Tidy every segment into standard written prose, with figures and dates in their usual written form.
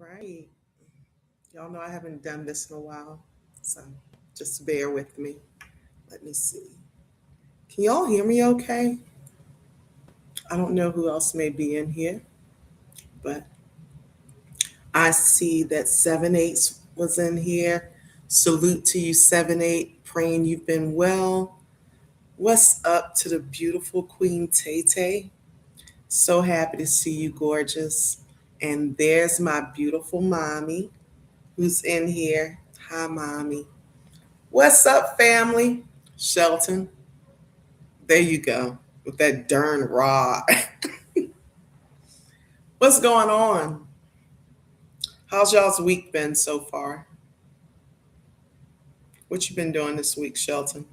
right. Y'all know I haven't done this in a while, so just bear with me. Let me see. Can y'all hear me okay? I don't know who else may be in here, but I see that 7-8 was in here. Salute to you, 7-8. Praying you've been well. What's up to the beautiful Queen Tay Tay? So happy to see you, gorgeous. And there's my beautiful mommy who's in here. Hi, mommy. What's up, family? Shelton. There you go. With that darn raw. What's going on? How's y'all's week been so far? What you been doing this week, Shelton?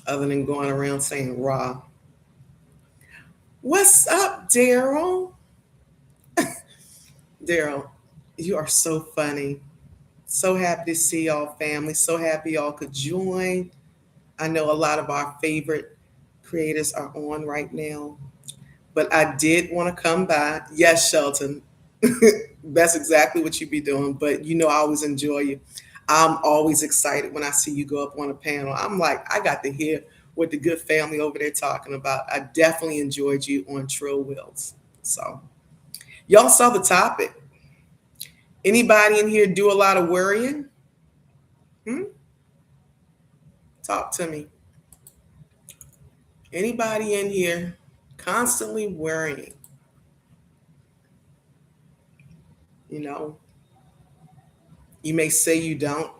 Other than going around saying raw. What's up, Daryl? Daryl, you are so funny. So happy to see y'all, family. So happy y'all could join. I know a lot of our favorite creators are on right now, but I did want to come by. Yes, Shelton, that's exactly what you be doing. But you know, I always enjoy you. I'm always excited when I see you go up on a panel. I'm like, I got to hear what the good family over there talking about. I definitely enjoyed you on Trill Wheels. So, y'all saw the topic. Anybody in here do a lot of worrying? Hmm? Talk to me. Anybody in here constantly worrying? You know, you may say you don't.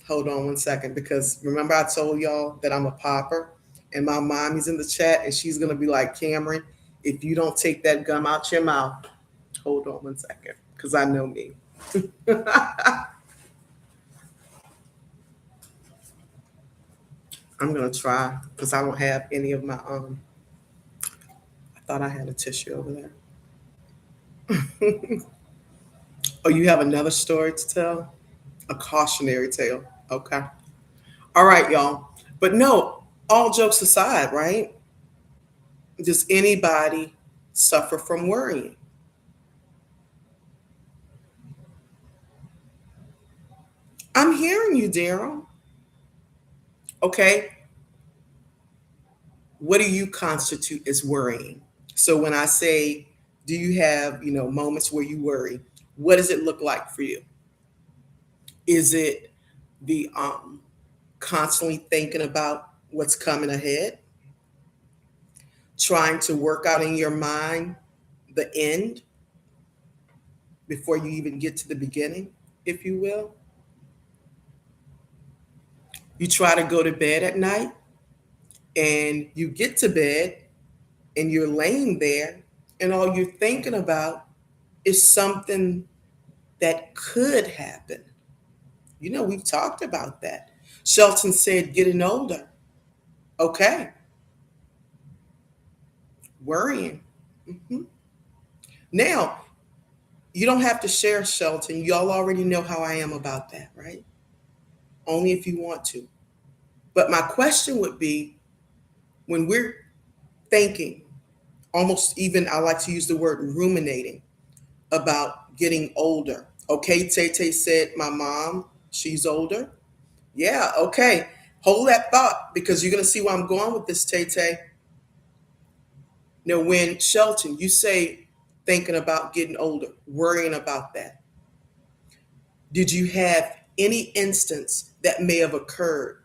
Hold on one second, because remember I told y'all that I'm a popper, and my mommy's in the chat, and she's gonna be like, Cameron, if you don't take that gum out your mouth, hold on one second, because I know me. I'm gonna try because I don't have any of my I thought I had a tissue over there. Oh, you have another story to tell? A cautionary tale. Okay. All right, y'all. But no, all jokes aside, right? Does anybody suffer from worrying? I'm hearing you, Daryl. Okay. What do you constitute as worrying? So when I say, do you have, moments where you worry? What does it look like for you? Is it the constantly thinking about what's coming ahead, trying to work out in your mind the end before you even get to the beginning, if you will? You try to go to bed at night and you get to bed and you're laying there and all you're thinking about is something that could happen. We've talked about that. Shelton said, getting older. Okay, worrying. Mhm. Now, you don't have to share, Shelton. Y'all already know how I am about that, right? Only if you want to. But my question would be, when we're thinking, almost even I like to use the word ruminating about getting older. Okay, Tay Tay said, my mom, she's older. Yeah, okay. Hold that thought, because you're going to see where I'm going with this, Tay Tay. Now, when Shelton, you say thinking about getting older, worrying about that, did you have any instance that may have occurred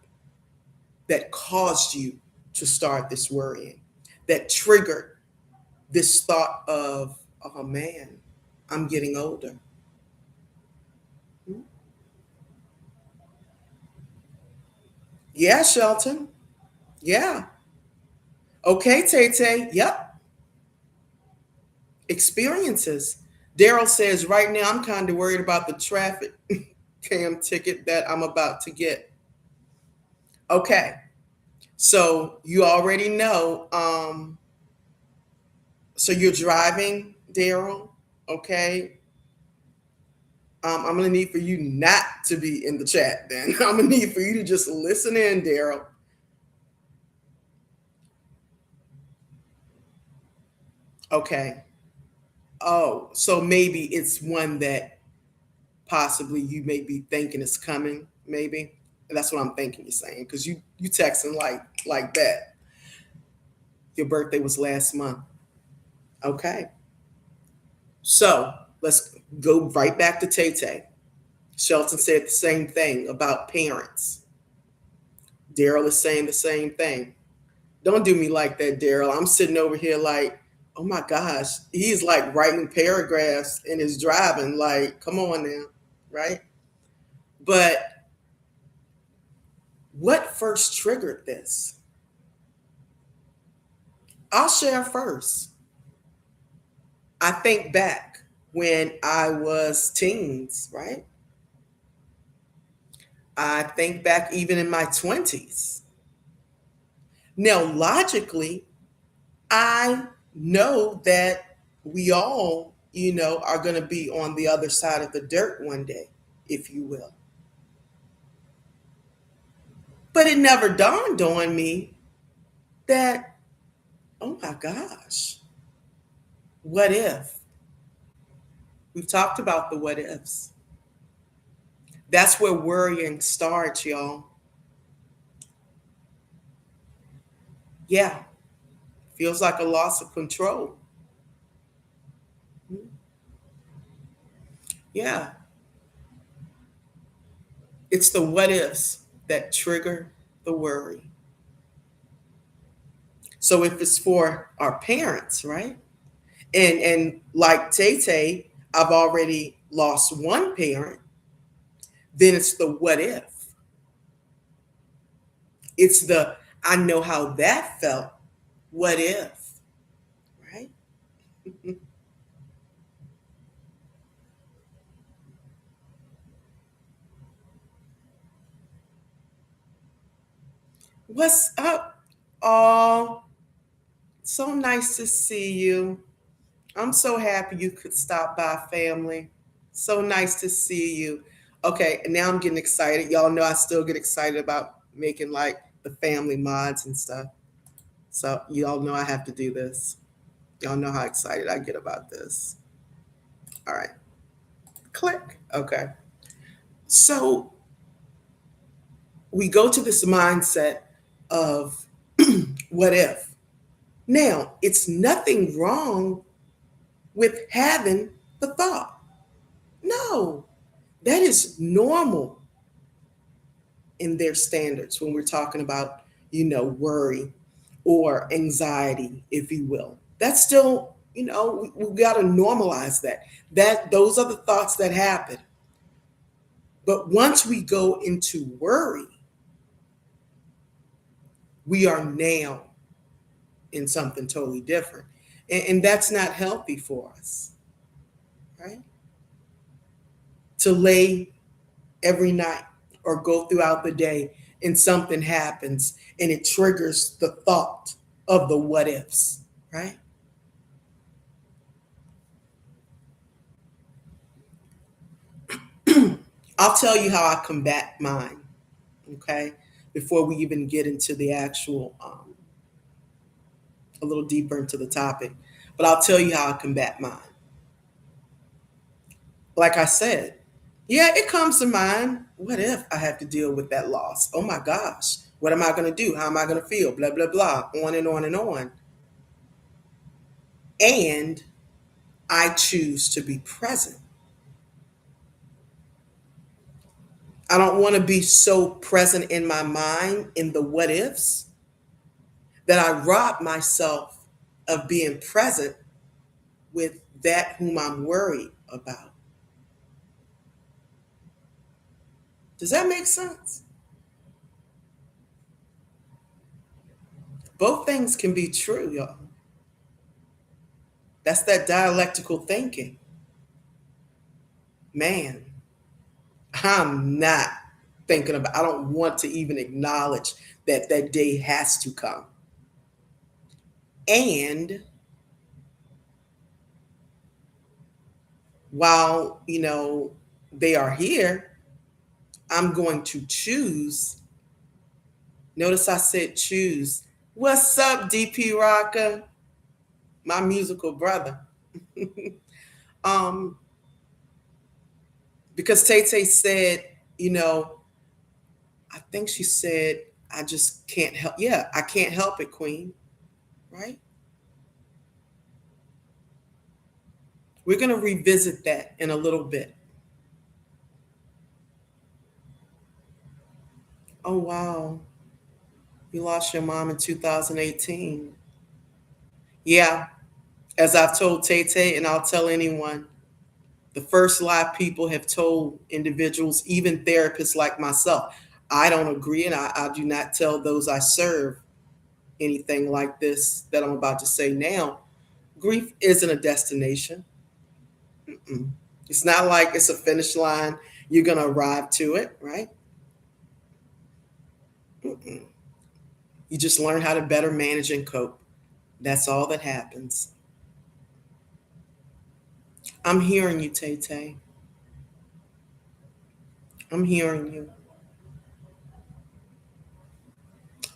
that caused you to start this worrying, that triggered this thought of, oh man, I'm getting older? Yeah, Shelton. Yeah. Okay, Tay Tay. Yep. Experiences. Daryl says, right now I'm kind of worried about the traffic cam ticket that I'm about to get. Okay. So you already know. So you're driving, Daryl. Okay. I'm gonna need for you not to be in the chat. Then I'm gonna need for you to just listen in, Daryl. Okay. Oh, so maybe it's one that possibly you may be thinking is coming, maybe. That's what I'm thinking you're saying, because you texting like that. Your birthday was last month. Okay. So let's go right back to Tay Tay. Shelton said the same thing about parents. Daryl is saying the same thing. Don't do me like that, Daryl. I'm sitting over here like, oh my gosh, he's like writing paragraphs in his driving. Like, come on now, right? But what first triggered this? I'll share first. I think back when I was teens, right? I think back even in my 20s. Now, logically, I know that we all, are going to be on the other side of the dirt one day, if you will. But it never dawned on me that, oh my gosh, what if? We've talked about the what ifs. That's where worrying starts, y'all. Yeah, feels like a loss of control. Yeah, it's the what ifs that trigger the worry. So if it's for our parents, right? And like Tay Tay, I've already lost one parent, then it's the what if. It's the I know how that felt. What if, right? What's up? Oh, so nice to see you. I'm so happy you could stop by, family. So nice to see you. Okay, and now I'm getting excited. Y'all know I still get excited about making like the family mods and stuff. So y'all know I have to do this. Y'all know how excited I get about this. All right, click. Okay. So we go to this mindset of what if. Now, it's nothing wrong with having the thought. No, that is normal in their standards when we're talking about, worry or anxiety, if you will. That's still, we got to normalize that. Those are the thoughts that happen. But once we go into worry, we are now in something totally different. And that's not healthy for us, right? To lay every night or go throughout the day and something happens and it triggers the thought of the what ifs, right? I'll tell you how I combat mine, okay? Before we even get into the actual, a little deeper into the topic. But I'll tell you how I combat mine. Like I said, yeah, it comes to mind. What if I have to deal with that loss? Oh my gosh, what am I going to do? How am I going to feel? Blah, blah, blah, on and on and on. And I choose to be present. I don't want to be so present in my mind in the what ifs that I rob myself of being present with that whom I'm worried about. Does that make sense? Both things can be true, y'all. That's that dialectical thinking. Man, I'm not thinking about, I don't want to even acknowledge that that day has to come. And while, they are here, I'm going to choose. Notice I said choose. What's up, DP Rocker? My musical brother. Um, because Tay Tay said, you know, I think she said, I just can't help. Yeah, I can't help it, Queen. Right? We're going to revisit that in a little bit. Oh, wow. You lost your mom in 2018. Yeah, as I've told Tay Tay, and I'll tell anyone, the first lie people have told individuals, even therapists like myself. I don't agree, and I do not tell those I serve anything like this that I'm about to say now. Grief isn't a destination. Mm-mm. It's not like it's a finish line. You're going to arrive to it, right? Mm-mm. You just learn how to better manage and cope. That's all that happens. I'm hearing you, Tay Tay. I'm hearing you.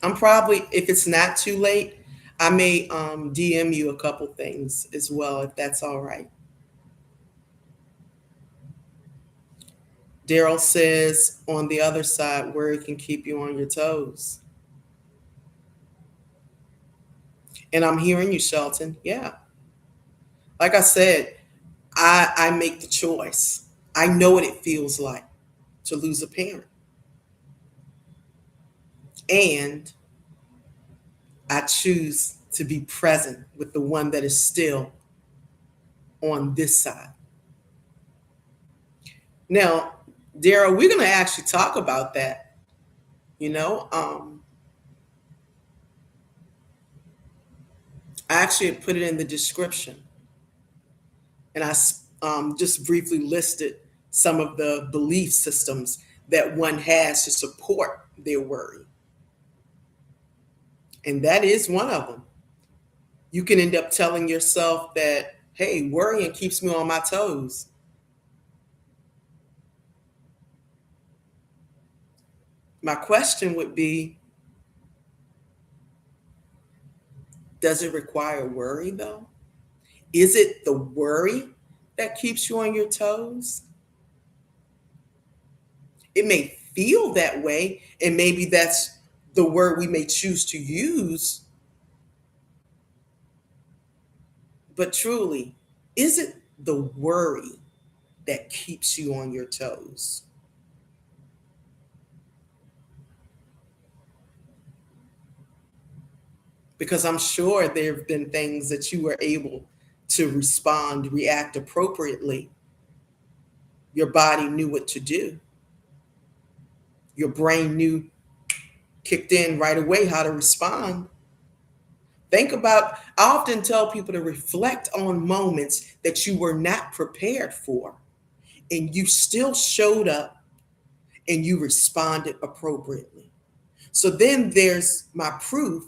I'm probably, if it's not too late, I may DM you a couple things as well, if that's all right. Daryl says on the other side, where it can keep you on your toes. And I'm hearing you, Shelton. Yeah. Like I said, I make the choice. I know what it feels like to lose a parent. And I choose to be present with the one that is still on this side. Now, Daryl, we're going to actually talk about that. You know, I actually put it in the description, and I just briefly listed some of the belief systems that one has to support their worry. And that is one of them. You can end up telling yourself that, hey, worrying keeps me on my toes. My question would be, does it require worry though? Is it the worry that keeps you on your toes? It may feel that way, and maybe that's the word we may choose to use, but truly, is it the worry that keeps you on your toes? Because I'm sure there have been things that you were able to respond, react appropriately. Your body knew what to do. Your brain knew, kicked in right away how to respond. Think about, I often tell people to reflect on moments that you were not prepared for, and you still showed up and you responded appropriately. So then there's my proof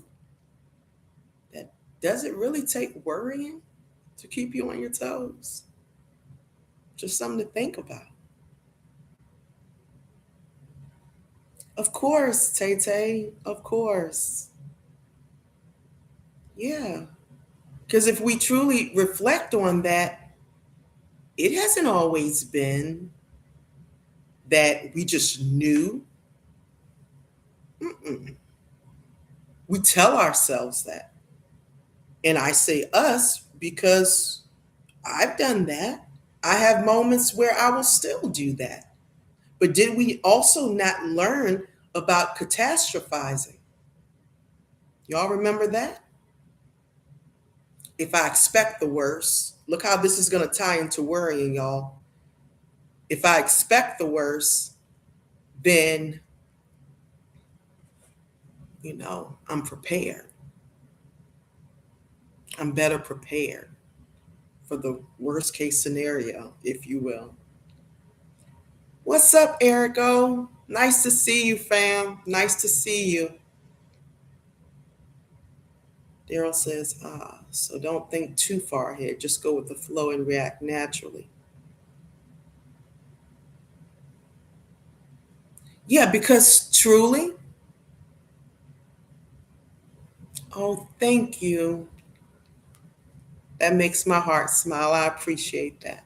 that, does it really take worrying to keep you on your toes? Just something to think about. Of course, Tay Tay, of course. Yeah. Because if we truly reflect on that, it hasn't always been that we just knew. Mm-mm. We tell ourselves that. And I say us because I've done that. I have moments where I will still do that. But did we also not learn about catastrophizing? Y'all remember that? If I expect the worst, look how this is going to tie into worrying, y'all. If I expect the worst, then, I'm prepared. I'm better prepared for the worst case scenario, if you will. What's up, Erico? Nice to see you, fam. Nice to see you. Daryl says, so don't think too far ahead. Just go with the flow and react naturally. Yeah, because truly, oh, thank you. That makes my heart smile. I appreciate that.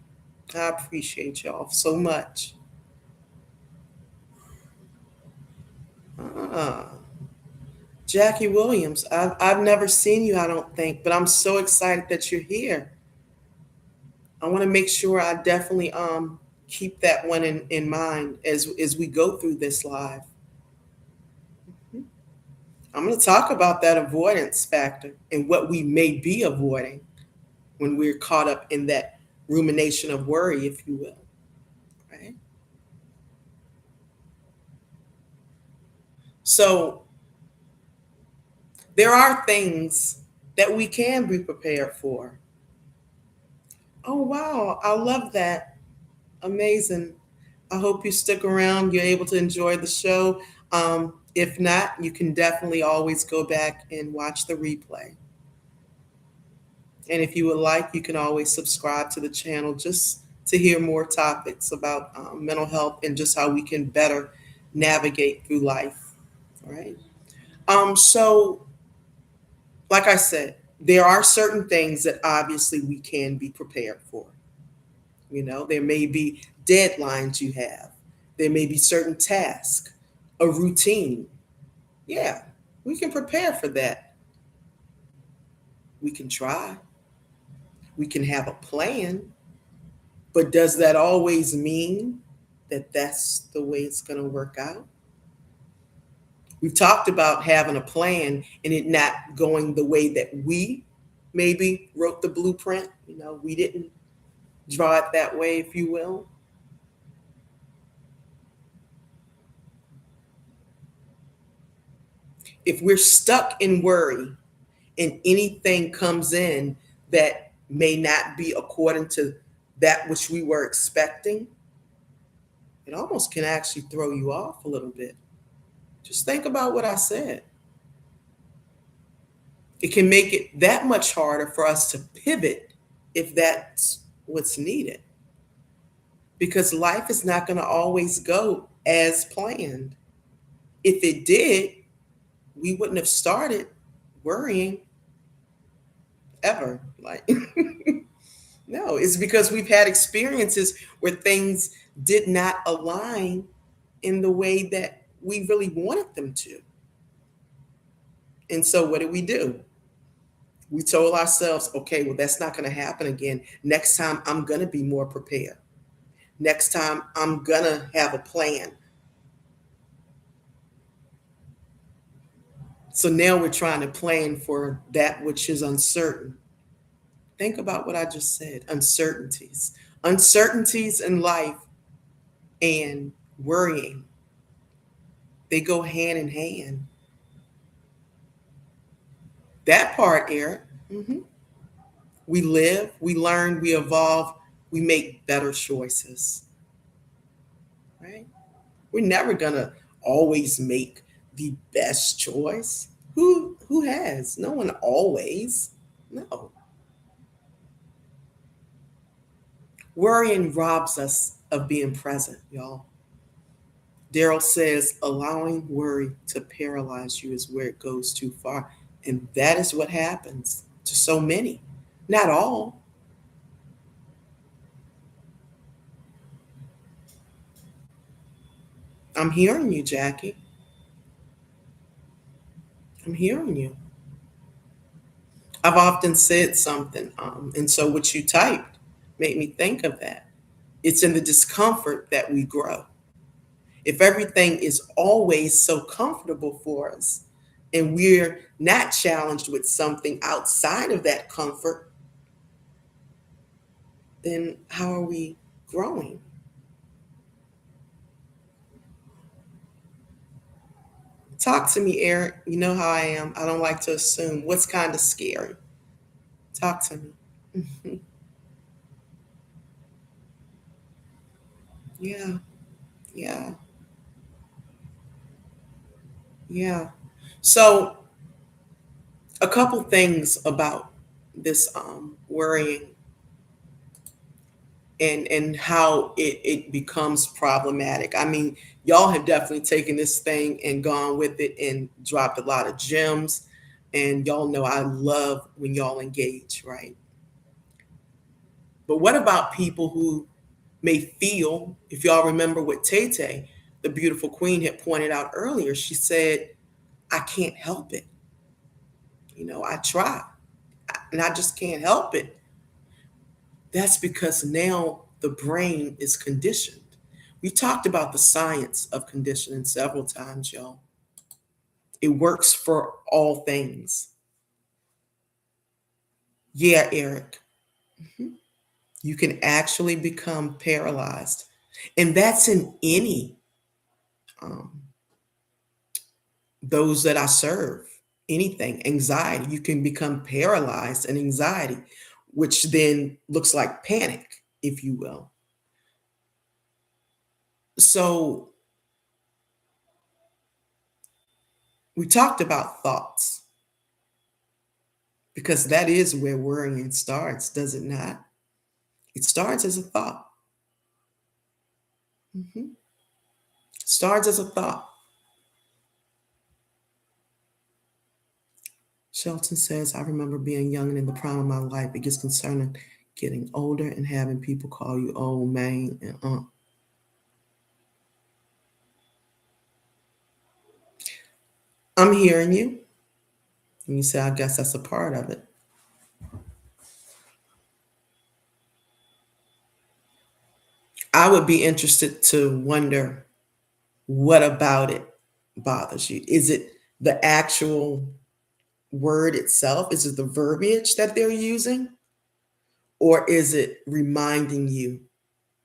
I appreciate y'all so much. Ah, Jackie Williams, I've never seen you, I don't think, but I'm so excited that you're here. I want to make sure I definitely keep that one in mind as we go through this live. I'm going to talk about that avoidance factor and what we may be avoiding when we're caught up in that rumination of worry, if you will. Right? So there are things that we can be prepared for. Oh, wow. I love that. Amazing. I hope you stick around. You're able to enjoy the show. If not, you can definitely always go back and watch the replay. And if you would like, you can always subscribe to the channel just to hear more topics about mental health and just how we can better navigate through life. All right. So, like I said, there are certain things that obviously we can be prepared for. You know, there may be deadlines you have, there may be certain tasks, a routine. Yeah, we can prepare for that. We can try, we can have a plan, but does that always mean that that's the way it's going to work out? We've talked about having a plan and it not going the way that we maybe wrote the blueprint. You know, we didn't draw it that way, if you will. If we're stuck in worry and anything comes in that may not be according to that which we were expecting, it almost can actually throw you off a little bit. Just think about what I said. It can make it that much harder for us to pivot if that's what's needed. Because life is not going to always go as planned. If it did, we wouldn't have started worrying ever. Like, no, it's because we've had experiences where things did not align in the way that we really wanted them to. And so what did we do? We told ourselves, okay, well, that's not going to happen again. Next time, I'm going to be more prepared. Next time, I'm going to have a plan. So now we're trying to plan for that which is uncertain. Think about what I just said, uncertainties. Uncertainties in life and worrying, they go hand in hand. That part, Eric, we live, we learn, we evolve, we make better choices, right? We're never gonna always make the best choice. Who has? No one always. No. Worrying robs us of being present, y'all. Daryl says allowing worry to paralyze you is where it goes too far. And that is what happens to so many. Not all. I'm hearing you, Jackie. I'm hearing you. I've often said something, and so what you typed made me think of that. It's in the discomfort that we grow. If everything is always so comfortable for us and we're not challenged with something outside of that comfort, then how are we growing? Talk to me, Eric. You know how I am. I don't like to assume. What's kind of scary? Talk to me. Yeah, yeah, yeah. So, a couple things about this worrying and how it becomes problematic. I mean, y'all have definitely taken this thing and gone with it and dropped a lot of gems. And y'all know I love when y'all engage, right? But what about people who may feel, if y'all remember what Tay, the beautiful queen, had pointed out earlier, she said, I can't help it. I try and I just can't help it. That's because now the brain is conditioned. We talked about the science of conditioning several times, y'all. It works for all things. Yeah, Eric, you can actually become paralyzed. And that's in any, um, those that I serve, anything, anxiety. You can become paralyzed in anxiety, which then looks like panic, if you will. So we talked about thoughts because that is where worrying starts, does it not? It starts as a thought. Mhm. Starts as a thought. Shelton says, I remember being young and in the prime of my life. It gets concerning getting older and having people call you old man and I'm hearing you. And you say, I guess that's a part of it. I would be interested to wonder what about it bothers you? Is it the actual word itself? Is it the verbiage that they're using? Or is it reminding you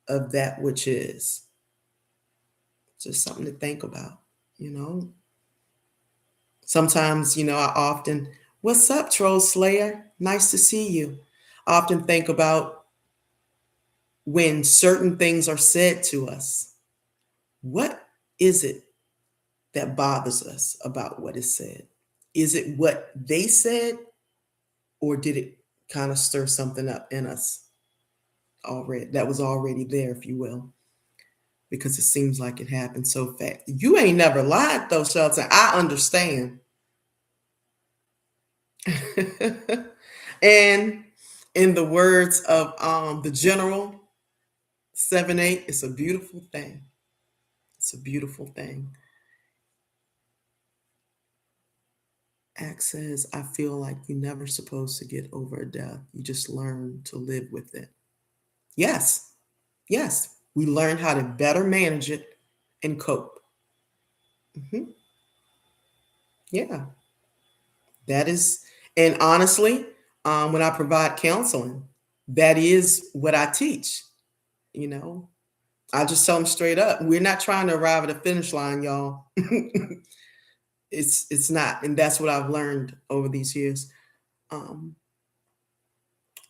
of that which is? Just something to think about, you know? Sometimes, I often, what's up, Troll Slayer? Nice to see you. I often think about when certain things are said to us. What is it that bothers us about what is said? Is it what they said, or did it kind of stir something up in us already that was already there, if you will? Because it seems like it happened so fast. You ain't never lied though, Shelton. I understand. And in the words of the general 7-8, it's a beautiful thing. It's a beautiful thing. Axe says, I feel like you're never supposed to get over a death. You just learn to live with it. Yes, yes. We learn how to better manage it and cope. Mhm. Yeah, that is, and honestly, when I provide counseling, that is what I teach. You know, I just tell them straight up, we're not trying to arrive at a finish line, y'all. It's not, and that's what I've learned over these years. Um,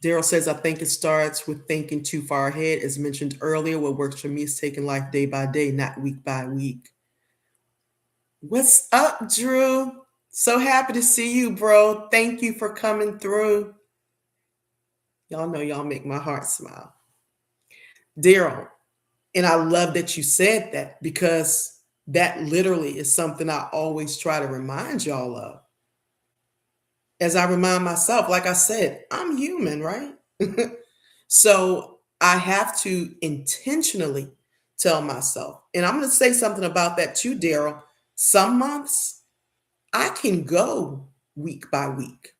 Daryl says, I think it starts with thinking too far ahead. As mentioned earlier, what works for me is taking life day by day, not week by week. What's up, Drew? So happy to see you, bro. Thank you for coming through. Y'all know y'all make my heart smile. Daryl, and I love that you said that because that literally is something I always try to remind y'all of. As I remind myself, like I said, I'm human, right? So I have to intentionally tell myself, and I'm going to say something about that too, Daryl. Some months I can go week by week,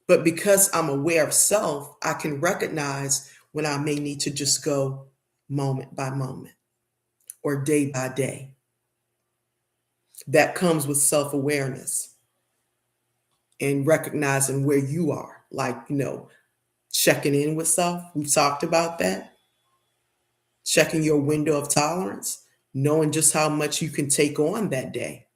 but because I'm aware of self, I can recognize when I may need to just go moment by moment or day by day. That comes with self awareness and recognizing where you are, like, checking in with self. We've talked about that. Checking your window of tolerance, knowing just how much you can take on that day.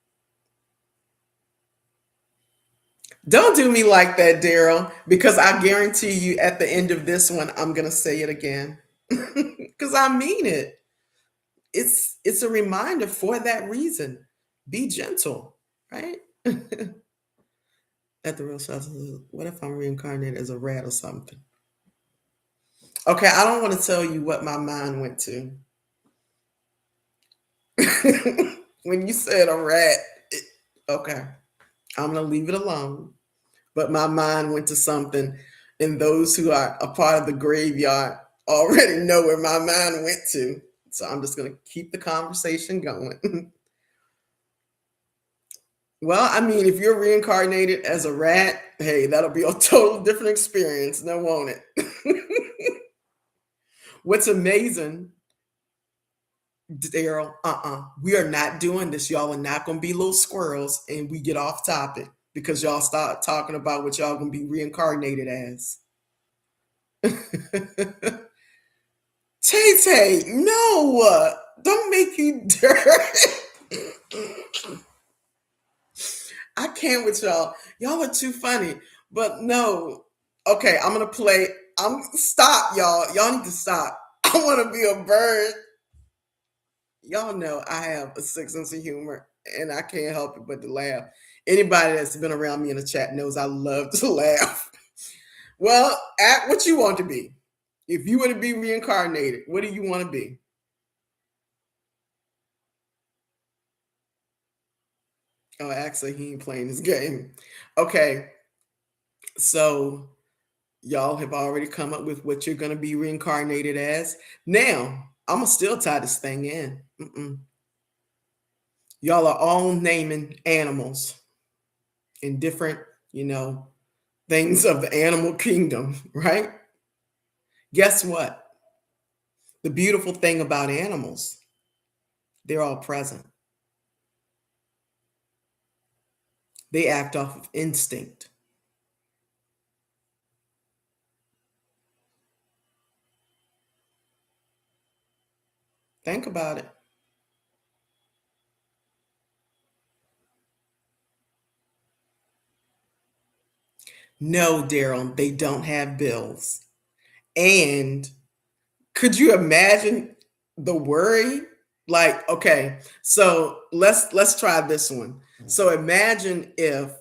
Don't do me like that, Daryl, because I guarantee you at the end of this one, I'm going to say it again because I mean it. It's a reminder for that reason. Be gentle, right? At the real self, what if I'm reincarnated as a rat or something? Okay, I don't want to tell you what my mind went to. When you said a rat, okay, I'm going to leave it alone. But my mind went to something, and those who are a part of the graveyard. already know where my mind went to. So I'm just going to keep the conversation going. Well, I mean, if you're reincarnated as a rat, hey, that'll be a total different experience, no, won't it? What's amazing, Daryl, we are not doing this. Y'all are not going to be little squirrels and we get off topic because y'all start talking about what y'all going to be reincarnated as. Tay Tay, no, don't make you dirty. I can't with y'all. Y'all are too funny. But no. Okay, I'm gonna play. I'm stop, y'all. Y'all need to stop. I want to be a bird. Y'all know I have a sick sense of humor, and I can't help it but to laugh. Anybody that's been around me in the chat knows I love to laugh. Well, act what you want to be. If you were to be reincarnated, what do you want to be? Oh, actually, he ain't playing this game. Okay, so y'all have already come up with what you're going to be reincarnated as. Now, I'm going to still tie this thing in. Y'all are all naming animals in different, things of the animal kingdom, right? Guess what? The beautiful thing about animals, they're all present. They act off of instinct. Think about it. No, Daryl, they don't have bills. And could you imagine the worry? Like, okay, so let's try this one. So imagine if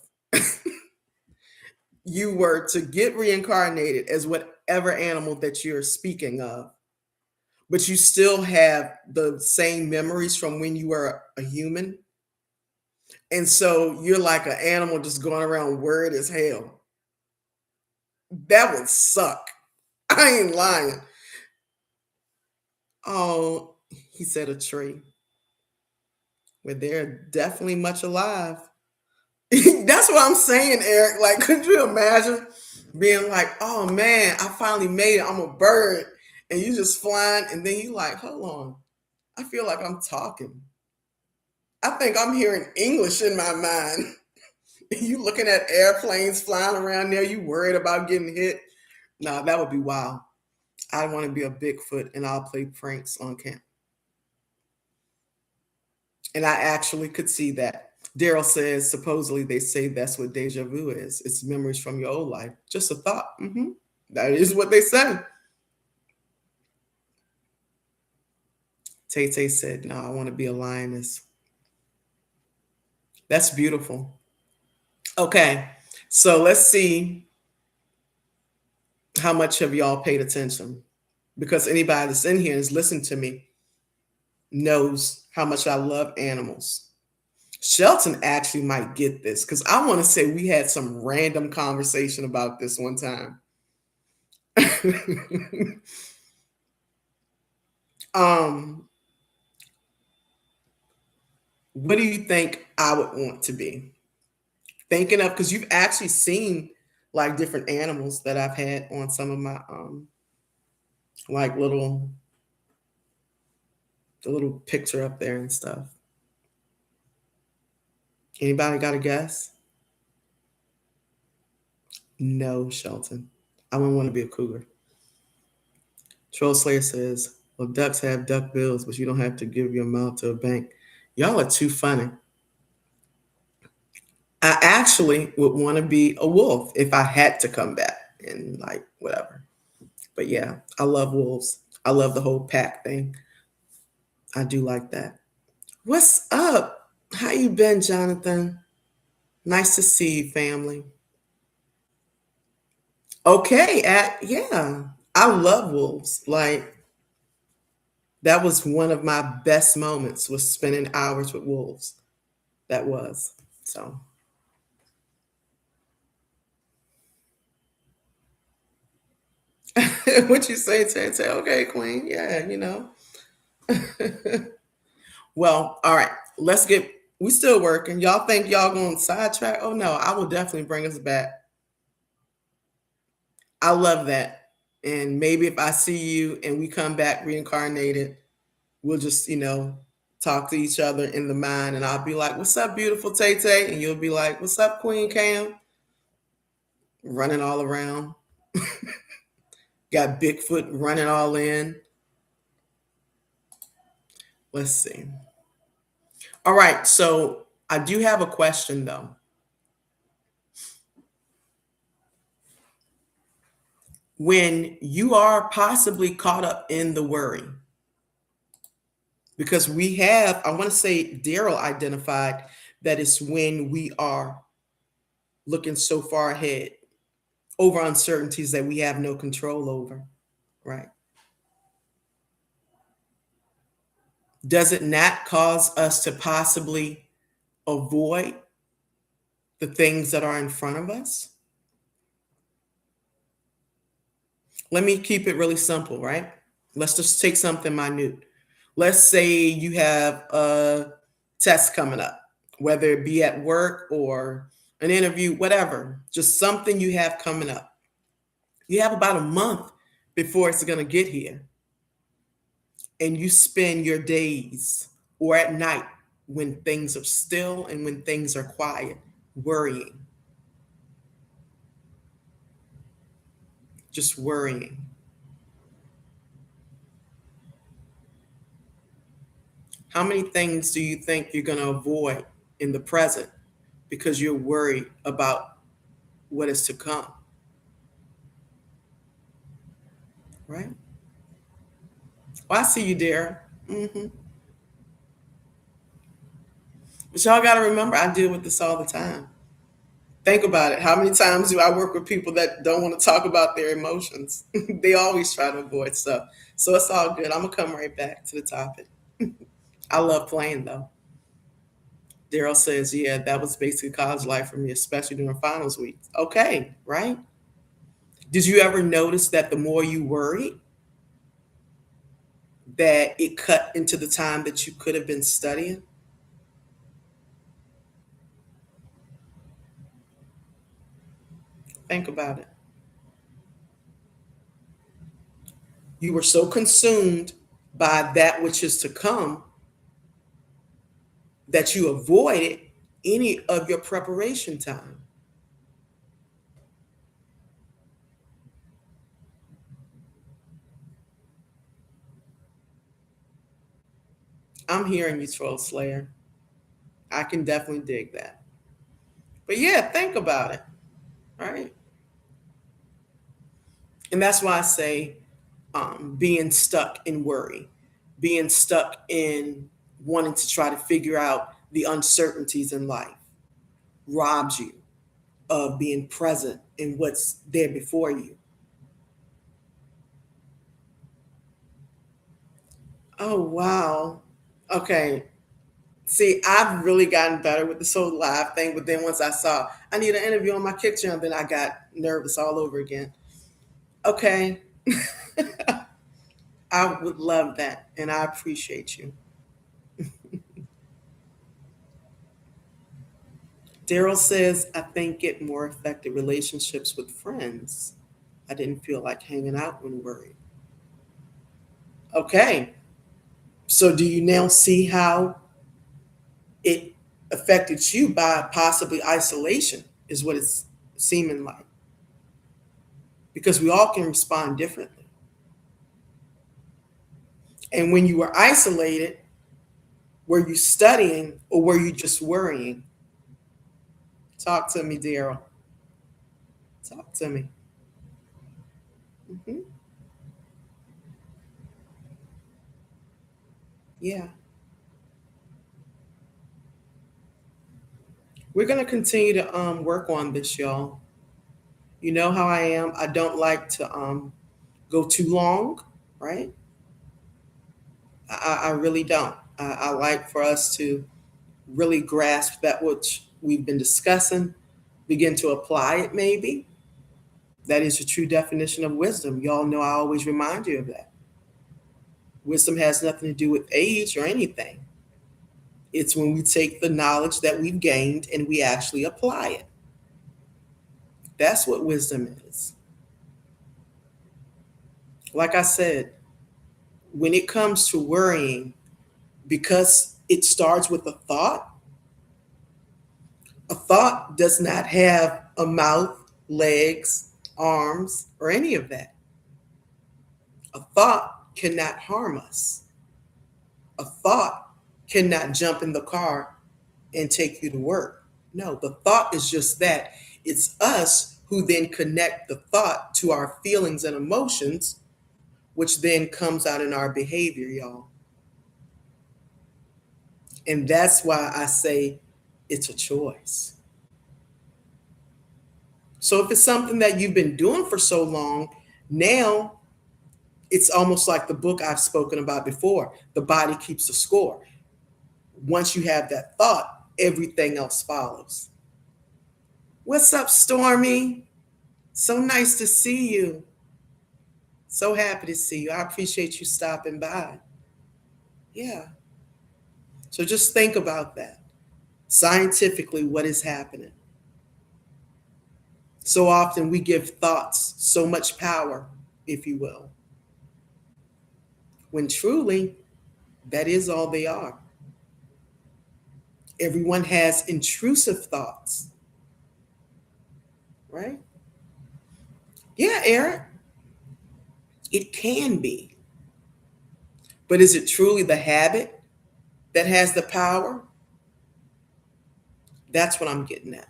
you were to get reincarnated as whatever animal that you're speaking of, but you still have the same memories from when you were a human. And so you're like an animal just going around worried as hell. That would suck. I ain't lying. Oh, he said a tree. Well, they're definitely much alive. That's what I'm saying, Eric. Like, could you imagine being like, oh man, I finally made it. I'm a bird. And you just flying, and then you like, hold on. I feel like I'm talking. I think I'm hearing English in my mind. You looking at airplanes flying around there, you worried about getting hit. No, that would be wild. I want to be a Bigfoot and I'll play pranks on camp. And I actually could see that. Daryl says supposedly they say that's what deja vu is. It's memories from your old life. Just a thought. That is what they say. Tay Tay said, no, I want to be a lioness. That's beautiful. Okay, so let's see how much have y'all paid attention. Because anybody that's in here and has listened to me knows how much I love animals. Shelton actually might get this because I want to say we had some random conversation about this one time. What do you think I would want to be? Thinking of because you've actually seen like different animals that I've had on some of my like the little picture up there and stuff. Anybody got a guess? No, Shelton. I wouldn't want to be a cougar. Troll Slayer says, well, ducks have duck bills, but you don't have to give your mouth to a bank. Y'all are too funny. I actually would want to be a wolf if I had to come back and like whatever. But yeah, I love wolves. I love the whole pack thing. I do like that. What's up? How you been, Jonathan? Nice to see you, family. Okay, yeah. I love wolves. Like that was one of my best moments was spending hours with wolves. That was. So What you say, okay, Queen. Yeah, you know. Well, all right. We still working. Y'all think y'all going to sidetrack? Oh no, I will definitely bring us back. I love that. And maybe if I see you and we come back reincarnated, we'll just, talk to each other in the mind. And I'll be like, what's up, beautiful Tay Tay? And you'll be like, what's up, Queen Cam? Running all around. Got Bigfoot running all in. Let's see. All right. So I do have a question though. When you are possibly caught up in the worry, because I want to say Daryl identified that it's when we are looking so far ahead over uncertainties that we have no control over, right? Does it not cause us to possibly avoid the things that are in front of us? Let me keep it really simple, right? Let's just take something minute. Let's say you have a test coming up, whether it be at work or an interview, whatever, just something you have coming up. You have about a month before it's going to get here. And you spend your days or at night when things are still and when things are quiet, worrying, just worrying. How many things do you think you're going to avoid in the present because you're worried about what is to come? Right? Well, I see you, Dara. But y'all got to remember, I deal with this all the time. Think about it. How many times do I work with people that don't want to talk about their emotions? They always try to avoid stuff. So it's all good. I'm going to come right back to the topic. I love playing though. Daryl says, yeah, that was basically college life for me, especially during finals week. Okay, right? Did you ever notice that the more you worried, that it cut into the time that you could have been studying? Think about it. You were so consumed by that which is to come that you avoided any of your preparation time. I'm hearing you, Troll Slayer. I can definitely dig that. But yeah, think about it, right? And that's why I say being stuck in worry, being stuck in wanting to try to figure out the uncertainties in life robs you of being present in what's there before you. Oh, wow. Okay. See, I've really gotten better with this whole live thing, but then once I saw I need an interview on my kitchen, and then I got nervous all over again. Okay. I would love that, and I appreciate you. Daryl says, I think it more affected relationships with friends. I didn't feel like hanging out when worried. Okay. So do you now see how it affected you by possibly isolation, is what it's seeming like? Because we all can respond differently. And when you were isolated, were you studying or were you just worrying? Talk to me, Daryl. Talk to me. Hmm. Yeah. We're going to continue to work on this, y'all. You know how I am. I don't like to go too long, right? I really don't. I like for us to really grasp that which we've been discussing, begin to apply it maybe, That is the true definition of wisdom. Y'all know I always remind you of that. Wisdom has nothing to do with age or anything. It's when we take the knowledge that we've gained and we actually apply it. That's what wisdom is. Like I said, when it comes to worrying, because it starts with a thought does not have a mouth, legs, arms, or any of that. A thought cannot harm us. A thought cannot jump in the car and take you to work. No, the thought is just that. It's us who then connect the thought to our feelings and emotions, which then comes out in our behavior, y'all. And that's why I say it's a choice. So if it's something that you've been doing for so long, now it's almost like the book I've spoken about before. The body keeps the score. Once you have that thought, everything else follows. What's up, Stormy? So nice to see you. So happy to see you. I appreciate you stopping by. Yeah. So just think about that. Scientifically, what is happening? So often we give thoughts so much power, if you will, when truly that is all they are. Everyone has intrusive thoughts, right? Yeah, Eric, it can be. But is it truly the habit that has the power? That's what I'm getting at.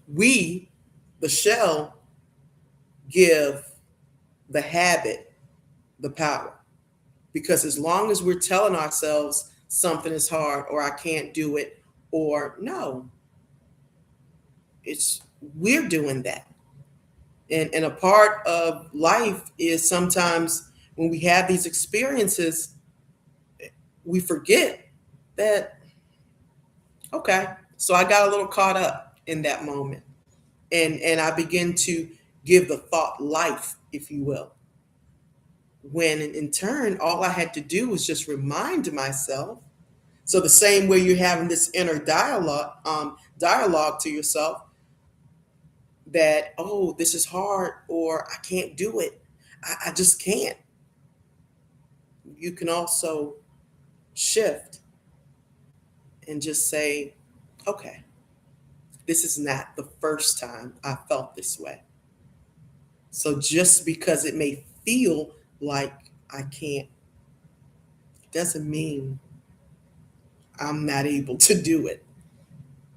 We, the shell, give the habit the power. Because as long as we're telling ourselves something is hard or I can't do it or no, it's we're doing that. And a part of life is sometimes when we have these experiences, we forget that, okay, so I got a little caught up in that moment. And I begin to give the thought life, if you will. When in turn, all I had to do was just remind myself. So the same way you're having this inner dialogue to yourself that, oh, this is hard or I can't do it. I just can't. You can also shift and just say, okay, this is not the first time I felt this way. So just because it may feel like I can't, doesn't mean I'm not able to do it.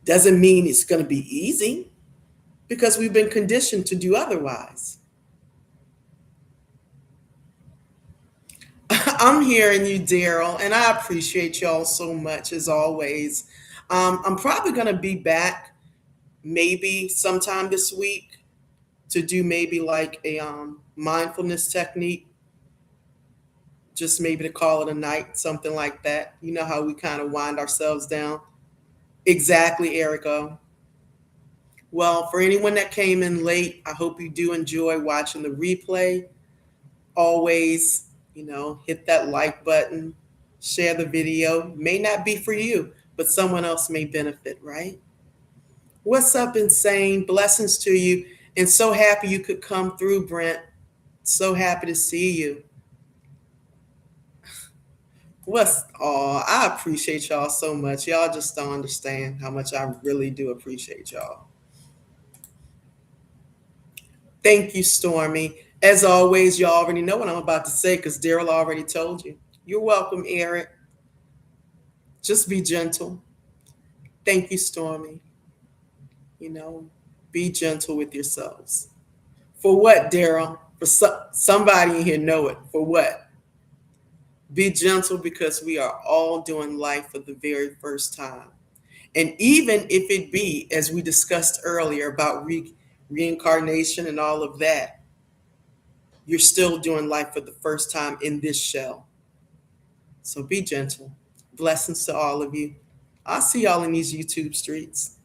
Doesn't mean it's going to be easy because we've been conditioned to do otherwise. I'm hearing you, Daryl, and I appreciate y'all so much as always. I'm probably going to be back maybe sometime this week to do maybe like a mindfulness technique, just maybe to call it a night, something like that. You know how we kind of wind ourselves down. Exactly, Erica. Well, for anyone that came in late, I hope you do enjoy watching the replay. Always, hit that like button, share the video. May not be for you, but someone else may benefit, right? What's up, Insane? Blessings to you. And so happy you could come through, Brent. So happy to see you. I appreciate y'all so much. Y'all just don't understand how much I really do appreciate y'all. Thank you, Stormy. As always, you already know what I'm about to say because Daryl already told you. You're welcome, Eric. Just be gentle. Thank you, Stormy. Be gentle with yourselves. For what, Daryl? For somebody in here know it. For what? Be gentle because we are all doing life for the very first time. And even if it be, as we discussed earlier about reincarnation and all of that, you're still doing life for the first time in this shell. So be gentle. Blessings to all of you. I'll see y'all in these YouTube streets.